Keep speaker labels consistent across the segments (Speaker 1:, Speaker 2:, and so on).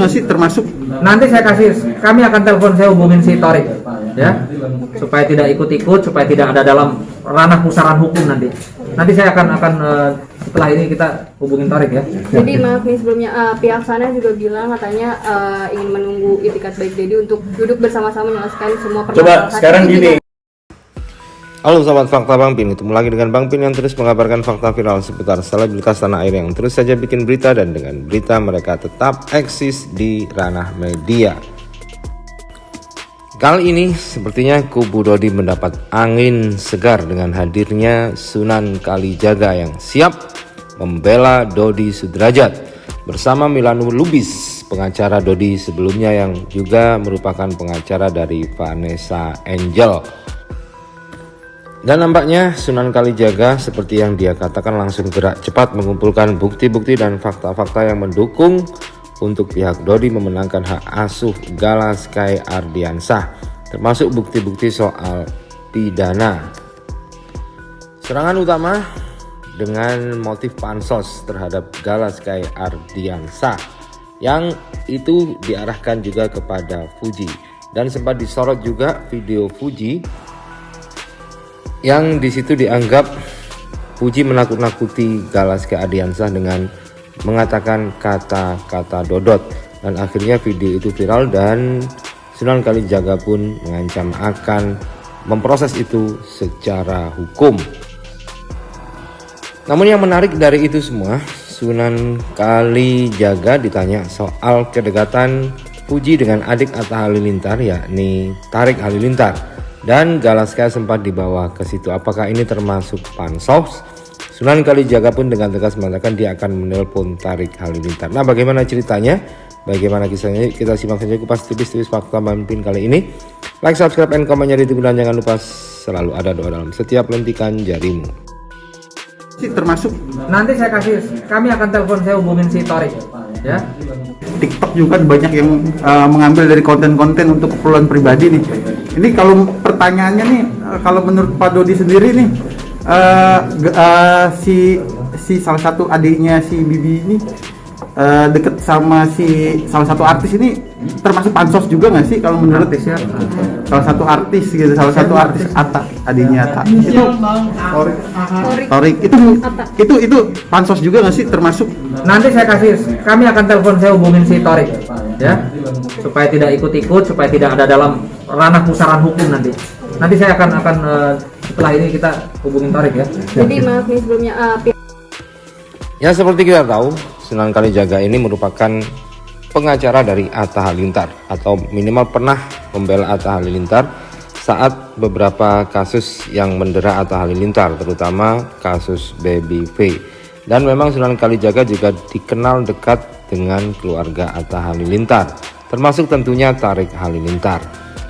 Speaker 1: Masih termasuk
Speaker 2: nanti kami akan telepon, saya hubungin si Torik ya, supaya tidak ikut-ikut, supaya tidak ada dalam ranah pusaran hukum nanti saya akan setelah ini kita hubungin Torik ya.
Speaker 3: Jadi maaf nih sebelumnya, pihak sana juga bilang katanya ingin menunggu Itikat Baik Dedi untuk duduk bersama-sama menyelesaikan semua permasalahan.
Speaker 4: Coba sekarang gini.
Speaker 5: Halo sobat fakta Bang Pin, ketemu lagi dengan Bang Pin yang terus mengabarkan fakta viral seputar selebritas tanah air yang terus saja bikin berita, dan dengan berita mereka tetap eksis di ranah media. Kali ini sepertinya kubu Dodi mendapat angin segar dengan hadirnya Sunan Kalijaga yang siap membela Dodi Sudrajat bersama Milano Lubis, pengacara Dodi sebelumnya yang juga merupakan pengacara dari Vanessa Angel. Dan nampaknya Sunan Kalijaga seperti yang dia katakan langsung gerak cepat mengumpulkan bukti-bukti dan fakta-fakta yang mendukung untuk pihak Dodi memenangkan hak asuh Gala Sky Ardiansah, termasuk bukti-bukti soal pidana. Serangan utama dengan motif pansos terhadap Gala Sky Ardiansah yang itu diarahkan juga kepada Fuji, dan sempat disorot juga video Fuji yang disitu dianggap Fuji menakut-nakuti Gala Sky Ardiansah dengan mengatakan kata-kata dodot, dan akhirnya video itu viral dan Sunan Kalijaga pun mengancam akan memproses itu secara hukum. Namun yang menarik dari itu semua, Sunan Kalijaga ditanya soal kedekatan Fuji dengan adik Atta Halilintar, yakni Tarik Halilintar, dan Gala Sky sempat dibawa ke situ. Apakah ini termasuk pansos? Sunan Kalijaga pun dengan tegas mengatakan dia akan menelpon Tarik Halilintar. Nah, bagaimana ceritanya? Bagaimana kisahnya? Kita simak saja kupas tipis-tipis fakta Bang Pin kali ini. Like, subscribe, and komennya ditunggu, dan jangan lupa selalu ada doa dalam setiap lentikan jarimu.
Speaker 1: termasuk
Speaker 2: Nanti kami akan telepon, saya hubungin si Torik ya.
Speaker 1: TikTok juga banyak yang mengambil dari konten-konten untuk keperluan pribadi nih. Ini kalau pertanyaannya nih, kalau menurut Pak Dodi sendiri nih, si salah satu adiknya si Bibi ini deket sama si salah satu artis ini termasuk pansos juga nggak sih kalau menurut
Speaker 2: Artisnya?
Speaker 1: Salah satu artis gitu, salah satu artis Atta, adiknya Atta itu Torik itu pansos juga nggak sih, termasuk?
Speaker 2: Nanti kami akan telepon, saya hubungin si Torik ya, supaya tidak ikut-ikut, supaya tidak ada dalam ranah pusaran hukum nanti saya akan setelah ini kita hubungin Torik ya.
Speaker 3: Jadi maaf nih sebelumnya,
Speaker 5: Ya, seperti kita tahu, Sunan Kalijaga ini merupakan pengacara dari Atta Halilintar, atau minimal pernah membela Atta Halilintar saat beberapa kasus yang mendera Atta Halilintar, terutama kasus Baby V. Dan memang Sunan Kalijaga juga dikenal dekat dengan keluarga Atta Halilintar, termasuk tentunya Tarik Halilintar.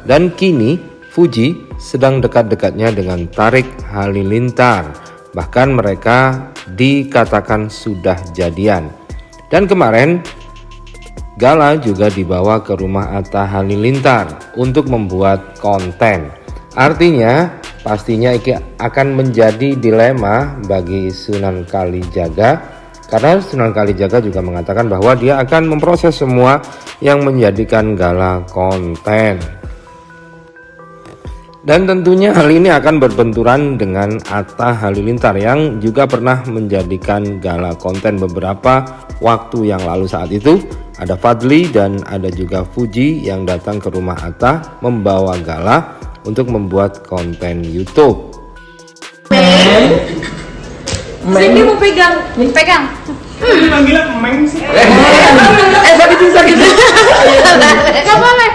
Speaker 5: Dan kini Fuji sedang dekat-dekatnya dengan Tarik Halilintar. Bahkan mereka dikatakan sudah jadian. Dan kemarin Gala juga dibawa ke rumah Atta Halilintar untuk membuat konten. Artinya pastinya ini akan menjadi dilema bagi Sunan Kalijaga, karena Sunan Kalijaga juga mengatakan bahwa dia akan memproses semua yang menjadikan Gala konten. Dan tentunya hal ini akan berbenturan dengan Atta Halilintar yang juga pernah menjadikan Gala konten beberapa waktu yang lalu. Saat itu ada Fadli dan ada juga Fuji yang datang ke rumah Atta membawa Gala untuk membuat konten YouTube.
Speaker 3: Sini mau pegang.
Speaker 4: Ini manggilnya Meng sih.
Speaker 3: Sakit. Gak boleh.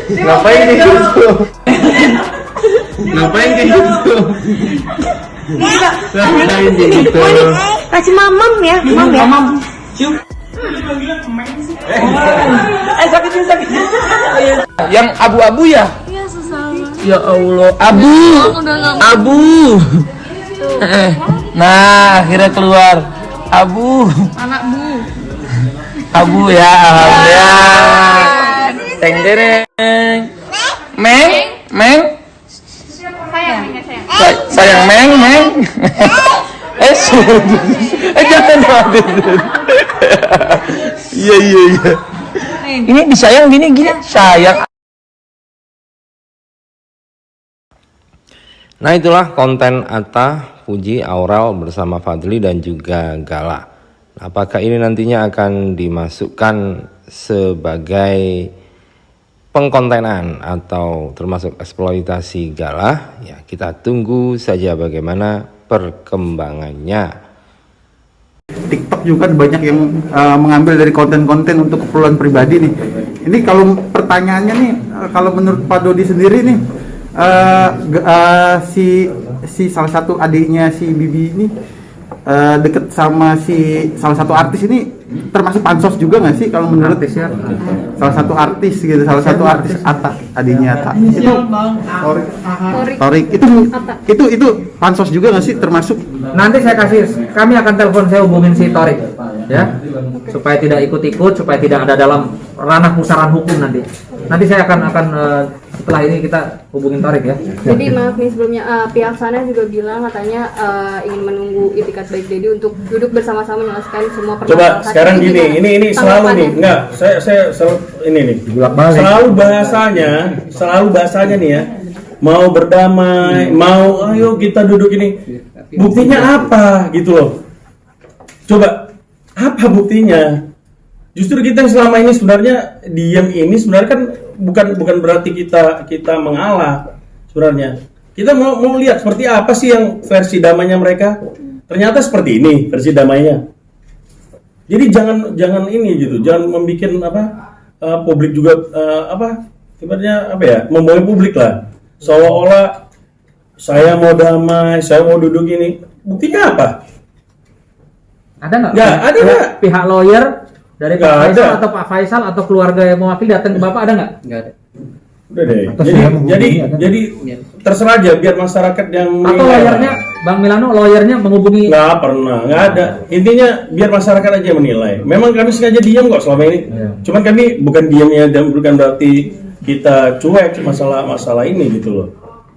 Speaker 1: Ngapain kayak gitu? Ngapain kayak gitu? Ngapain kayak gitu?
Speaker 6: Kasih mamam ya,
Speaker 1: Mamam.
Speaker 4: Cium. Ini manggilnya Meng sih.
Speaker 6: sakit.
Speaker 4: Yang abu-abu ya?
Speaker 6: Iya sesama.
Speaker 4: Ya Allah, abu. Nah, akhirnya keluar abu.
Speaker 6: Anak bu.
Speaker 4: Abu ya, alhamdulillah. Teng dereng. Meng. Sayang Meng. Jangan. Iya iya iya. Ini disayang gini sayang.
Speaker 5: Nah itulah konten Atta, Puji, Aurel bersama Fadli dan juga Gala. Apakah ini nantinya akan dimasukkan sebagai pengkontenan atau termasuk eksploitasi Gala? Ya kita tunggu saja bagaimana perkembangannya.
Speaker 1: TikTok juga kan banyak yang mengambil dari konten-konten untuk keperluan pribadi nih. Ini kalau pertanyaannya nih, kalau menurut Pak Dodi sendiri nih, si salah satu adiknya si Bibi ini deket sama si salah satu artis ini termasuk pansos juga nggak sih kalau menurut
Speaker 2: Artis ya.
Speaker 1: salah satu artis gitu, salah satu artis Atta, adiknya Atta itu Torik itu pansos juga nggak sih termasuk?
Speaker 2: Nanti kami akan telepon, saya hubungin si Torik ya, supaya tidak ikut-ikut, supaya tidak ada dalam ranah pusaran hukum nanti. Nanti saya akan setelah ini kita hubungin Torik ya.
Speaker 3: Jadi maaf nih sebelumnya, pihak sana juga bilang katanya ingin menunggu itikat baik Dedi untuk duduk bersama-sama menyelesaikan semua permasalahan.
Speaker 7: Coba sekarang gini, ini selalu nih, enggak, saya selalu ini nih, selalu bahasanya nih ya, mau berdamai, mau ayo kita duduk ini, buktinya apa gitu loh? Coba apa buktinya? Justru kita selama ini sebenarnya diam ini sebenarnya kan bukan berarti kita mengalah sebenarnya. Kita mau lihat seperti apa sih yang versi damainya mereka. Ternyata seperti ini versi damainya. Jadi jangan ini gitu, jangan membuat publik juga ibaratnya membohongi publik lah. Seolah-olah saya mau damai, saya mau duduk ini. Buktinya apa?
Speaker 2: Ada nggak?
Speaker 7: Nggak ada nggak?
Speaker 2: Pihak lawyer dari Pak
Speaker 7: Nggak
Speaker 2: Faisal
Speaker 7: ada.
Speaker 2: atau Pak Faisal atau keluarga yang mewakili datang ke Bapak, ada nggak? Nggak ada.
Speaker 7: Udah deh. Jadi terserah aja biar masyarakat yang
Speaker 2: Atau lawyernya, Bang Milano, lawyernya menghubungi?
Speaker 7: nggak pernah, nggak ada. Intinya biar masyarakat aja yang menilai. Memang kami sengaja diam kok selama ini. Cuman kami bukan diamnya dan bukan berarti kita cuek masalah ini gitu loh.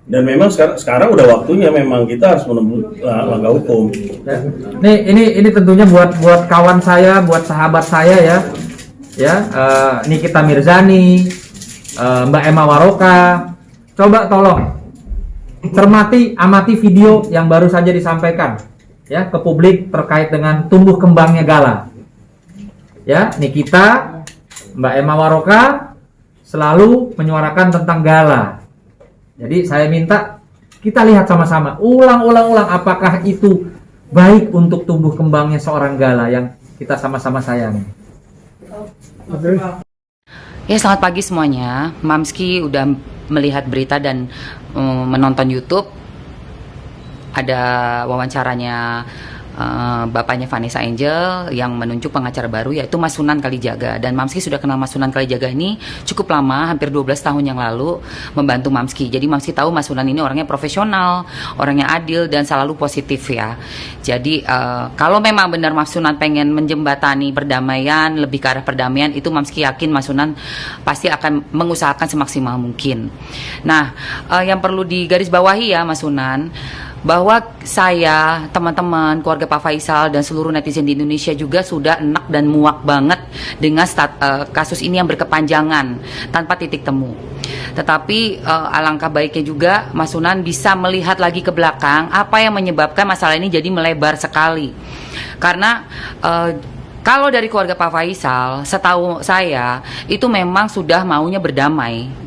Speaker 7: Dan memang sekarang udah waktunya memang kita harus menempuh langkah hukum.
Speaker 2: Ini tentunya buat kawan saya, buat sahabat saya ya, Nikita Mirzani, Mbak Emma Waroka, coba tolong amati video yang baru saja disampaikan ya ke publik terkait dengan tumbuh kembangnya Gala. Ya, Nikita, Mbak Emma Waroka selalu menyuarakan tentang Gala. Jadi saya minta kita lihat sama-sama, ulang apakah itu baik untuk tumbuh kembangnya seorang Gala yang kita sama-sama sayangi.
Speaker 8: Ya, selamat pagi semuanya. Mamski udah melihat berita dan menonton YouTube. Ada wawancaranya bapaknya Vanessa Angel yang menunjuk pengacara baru yaitu Mas Sunan Kalijaga. Dan Mamski sudah kenal Mas Sunan Kalijaga ini cukup lama, hampir 12 tahun yang lalu membantu Mamski. Jadi Mamski tahu Mas Sunan ini orangnya profesional, orangnya adil dan selalu positif ya. Jadi kalau memang benar Mas Sunan pengen menjembatani perdamaian, lebih ke arah perdamaian, itu Mamski yakin Mas Sunan pasti akan mengusahakan semaksimal mungkin. Nah, yang perlu digarisbawahi ya Mas Sunan, bahwa saya, teman-teman, keluarga Pak Faisal dan seluruh netizen di Indonesia juga sudah enak dan muak banget dengan kasus ini yang berkepanjangan tanpa titik temu. Tetapi alangkah baiknya juga Mas Sunan bisa melihat lagi ke belakang apa yang menyebabkan masalah ini jadi melebar sekali. Karena kalau dari keluarga Pak Faisal, setahu saya itu memang sudah maunya berdamai.